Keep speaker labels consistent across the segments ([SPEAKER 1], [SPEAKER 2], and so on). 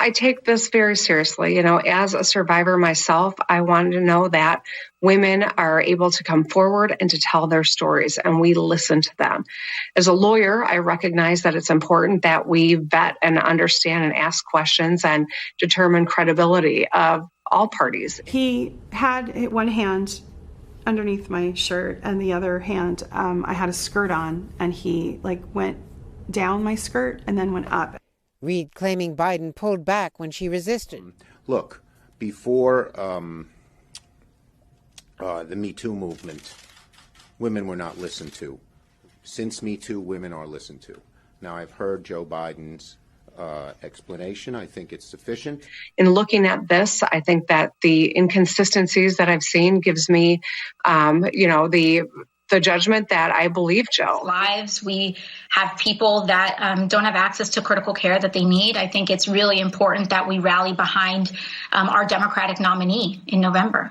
[SPEAKER 1] I take this very seriously. As a survivor myself, I wanted to know that women are able to come forward and to tell their stories, and we listen to them. As a lawyer, I recognize that it's important that we vet and understand and ask questions and determine credibility of all parties.
[SPEAKER 2] He had one hand underneath my shirt and the other hand, I had a skirt on, and he went down my skirt and then went up.
[SPEAKER 3] Reade claiming Biden pulled back when she resisted.
[SPEAKER 4] Look, before the Me Too movement, women were not listened to. Since Me Too, women are listened to. Now, I've heard Joe Biden's explanation. I think it's sufficient.
[SPEAKER 1] In looking at this, I think that the inconsistencies that I've seen gives me, the judgment that I believe Joe.
[SPEAKER 5] Lives, we have people that don't have access to critical care that they need. I think it's really important that we rally behind our Democratic nominee in November.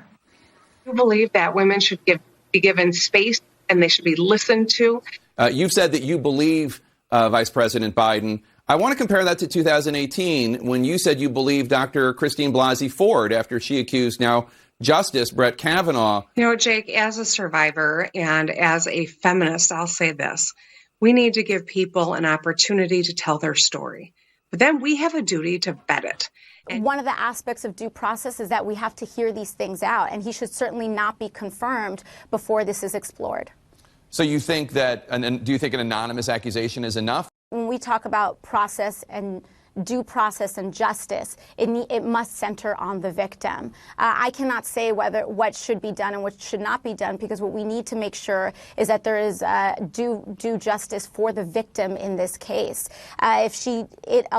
[SPEAKER 1] I believe that women should be given space and they should be listened to.
[SPEAKER 6] You've said that you believe Vice President Biden. I want to compare that to 2018 when you said you believed Dr. Christine Blasey Ford after she accused now Justice Brett Kavanaugh.
[SPEAKER 1] Jake, as a survivor and as a feminist, I'll say this. We need to give people an opportunity to tell their story. But then we have a duty to vet it.
[SPEAKER 7] And one of the aspects of due process is that we have to hear these things out, and he should certainly not be confirmed before this is explored.
[SPEAKER 6] So you think that, do you think an anonymous accusation is enough?
[SPEAKER 7] When we talk about process and due process and justice, it must center on the victim. I cannot say what should be done and what should not be done, because what we need to make sure is that there is due justice for the victim in this case. A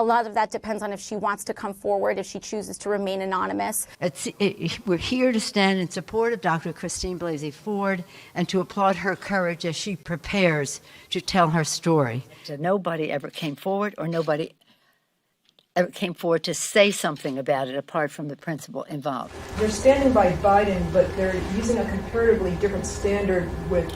[SPEAKER 7] lot of that depends on if she wants to come forward, if she chooses to remain anonymous.
[SPEAKER 8] We're here to stand in support of Dr. Christine Blasey Ford and to applaud her courage as she prepares to tell her story.
[SPEAKER 9] Nobody ever came forward, or nobody ever came forward to say something about it apart from the principal involved.
[SPEAKER 10] They're standing by Biden, but they're using a comparatively different standard with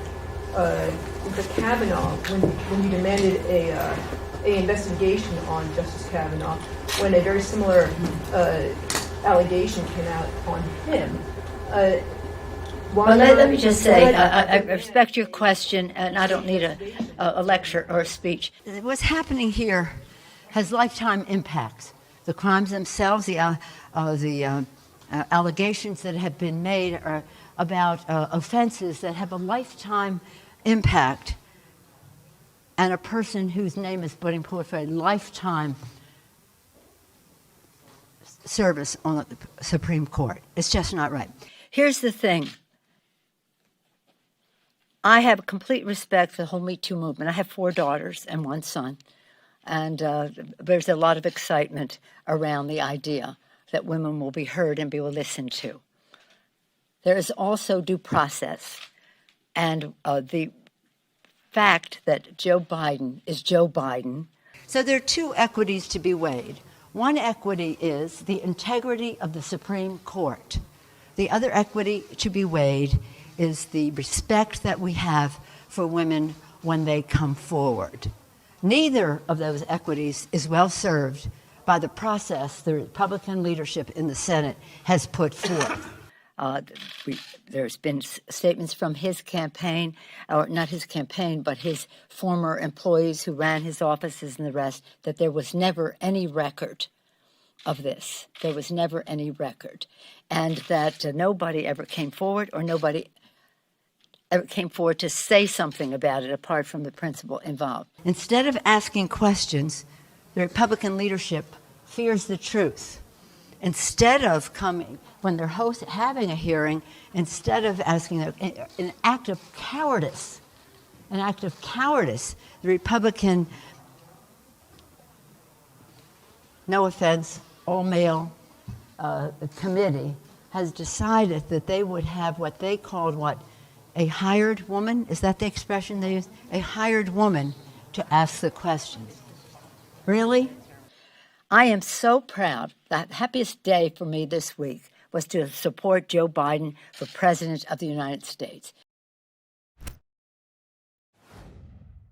[SPEAKER 10] Kavanaugh when you demanded a investigation on Justice Kavanaugh, when a very similar allegation came out on him.
[SPEAKER 9] Well, let me just say, I respect your question, and I don't need a lecture or a speech.
[SPEAKER 8] What's happening here has lifetime impacts. The crimes themselves, the allegations that have been made are about offenses that have a lifetime impact, and a person whose name is putting forth for a lifetime service on the Supreme Court. It's just not right.
[SPEAKER 9] Here's the thing. I have complete respect for the whole Me Too movement. I have 4 daughters and 1 son. And there's a lot of excitement around the idea that women will be heard and be listened to. There is also due process. And the fact that Joe Biden is Joe Biden.
[SPEAKER 8] So there are 2 equities to be weighed. One equity is the integrity of the Supreme Court. The other equity to be weighed is the respect that we have for women when they come forward. Neither of those equities is well served by the process the Republican leadership in the Senate has put forth.
[SPEAKER 9] There's been statements from his campaign, or not his campaign, but his former employees who ran his offices and the rest, that there was never any record of this. There was never any record. And that nobody ever came forward, or nobody ever came forward to say something about it apart from the principal involved.
[SPEAKER 8] Instead of asking questions, the Republican leadership fears the truth. Instead of coming, when they're having a hearing, instead of asking an act of cowardice, the Republican, no offense, all-male committee has decided that they would have what they called a hired woman? Is that the expression they use? A hired woman to ask the questions. Really?
[SPEAKER 9] I am so proud. The happiest day for me this week was to support Joe Biden for President of the United States.